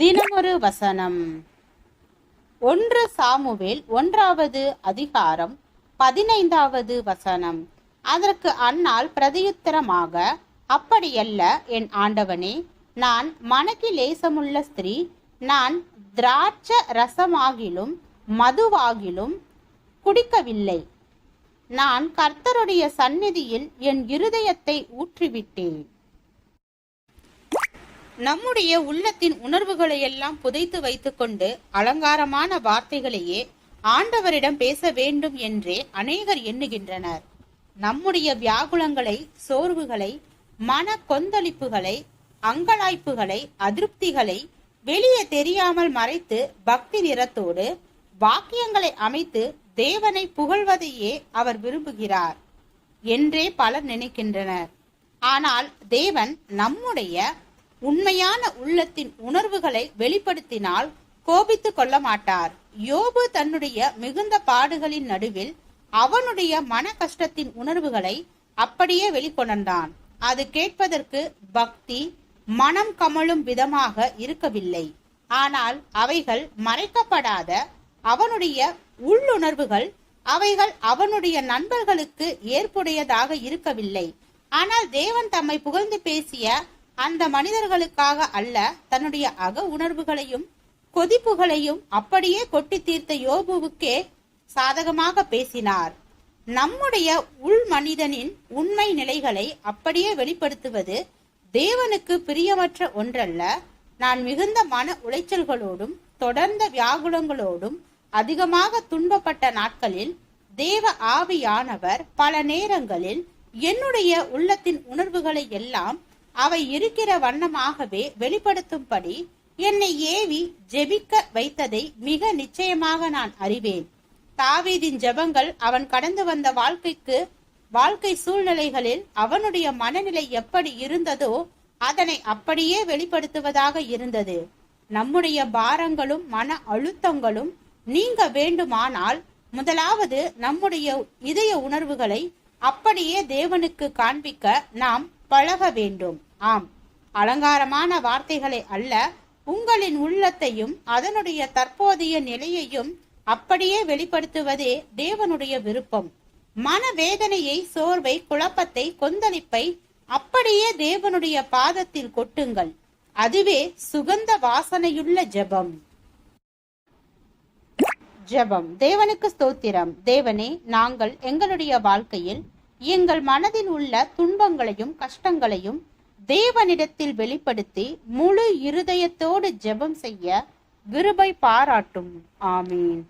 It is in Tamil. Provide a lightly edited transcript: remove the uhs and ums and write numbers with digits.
தினமொரு வசனம். 1 சாமுவேல் 1வது அதிகாரம் 15வது வசனம். அதற்கு அன்னாள் பிரதியுத்தரமாக, அப்படியல்ல என் ஆண்டவனே, நான் மனக்கு லேசமுள்ள ஸ்திரீ. நான் திராட்ச ரசமாகிலும் மதுவாகிலும் குடிக்கவில்லை. நான் கர்த்தருடைய சந்நிதியில் என் இருதயத்தை ஊற்றிவிட்டேன். நம்முடைய உள்ளத்தின் உணர்வுகளை எல்லாம் புதைத்து வைத்துக்கொண்டு அலங்காரமான வார்த்தைகளையே ஆண்டவரிடம் பேச வேண்டும் என்றே அநேகர் எண்ணுகின்றனர். நம்முடைய வியாகுலங்களை, சோர்வுகளை, மன கொந்தளிப்புகளை, அங்கலாய்ப்புகளை, அதிருப்திகளை வெளியே தெரியாமல் மறைத்து பக்தி நிறத்தோடு வாக்கியங்களை அமைத்து தேவனை புகழ்வதையே அவர் விரும்புகிறார் என்றே பலர் நினைக்கின்றனர். ஆனால் தேவன் நம்முடைய உண்மையான உள்ளத்தின் உணர்வுகளை வெளிப்படுத்தினால் கோபித்து கொள்ள மாட்டார். யோபு தன்னுடைய மிகுந்த பாடுகளின் நடுவில் அவனுடைய மன கஷ்டத்தின் உணர்வுகளை அப்படியே வெளிக்கொணர்ந்தான். அது கேட்பதற்கு பக்தி, மனம் கமழும் விதமாக இருக்கவில்லை. ஆனால் அவைகள் மறைக்கப்படாத அவனுடைய உள்ளுணர்வுகள். அவைகள் அவனுடைய நண்பர்களுக்கு ஏற்புடையதாக இருக்கவில்லை. ஆனால் தேவன் தம்மை புகழ்ந்து பேசிய அந்த மனிதர்களுக்காக அல்ல, தன்னுடைய அக உணர்வுகளையும் கொதிப்புகளையும் அப்படியே கொட்டி தீர்த்த யோபுவுக்கே சாதகமாக பேசினார். நம்முடைய உள் மனிதனின் உண்மை நிலைகளை அப்படியே வெளிப்படுத்துவது தேவனுக்கு பிரியமற்ற ஒன்றல்ல. நான் மிகுந்த மன உளைச்சல்களோடும் தொடர்ந்த வியாகுலங்களோடும் அதிகமாக துன்பப்பட்ட நாட்களில் தேவ ஆவியானவர் பல நேரங்களில் என்னுடைய உள்ளத்தின் உணர்வுகளை எல்லாம் அவை இருக்கிற வண்ணமாகவே வெளிப்படுத்தும்படி என்னை ஏவி ஜெபிக்க வைத்ததை மிக நிச்சயமாக நான் அறிவேன். தாவீதின் ஜெபங்கள் அவன் கடந்து வந்த வாழ்க்கை சூழ்நிலைகளில் அவனுடைய மனநிலை எப்படி இருந்ததோ அதனை அப்படியே வெளிப்படுத்துவதாக இருந்தது. நம்முடைய பாரங்களும் மன அழுத்தங்களும் நீங்க வேண்டுமானால் முதலாவது நம்முடைய இதய உணர்வுகளை அப்படியே தேவனுக்கு காண்பிக்க நாம் பழக வேண்டும். ஆம், அலங்காரமான வார்த்தைகளை அல்ல, உங்களின் உள்ளத்தையும் அதனுடைய தற்போதைய நிலையையும் அப்படியே வெளிப்படுத்துவதே தேவனுடைய விருப்பம். மனவேதனையை, சோர்வை, குழப்பத்தை, கொந்தளிப்பை அப்படியே தேவனுடைய பாதத்தில் கொட்டுங்கள். அதுவே சுகந்த வாசனையுள்ள ஜெபம். ஜெபம். தேவனுக்கு ஸ்தோத்திரம். தேவனே, நாங்கள் எங்களுடைய வாழ்க்கையில் எங்கள் மனதில் உள்ள துன்பங்களையும் கஷ்டங்களையும் தேவனிடத்தில் வெளிப்படுத்தி முழு இருதயத்தோடு ஜெபம் செய்ய கிருபை பாராட்டும். ஆமீன்.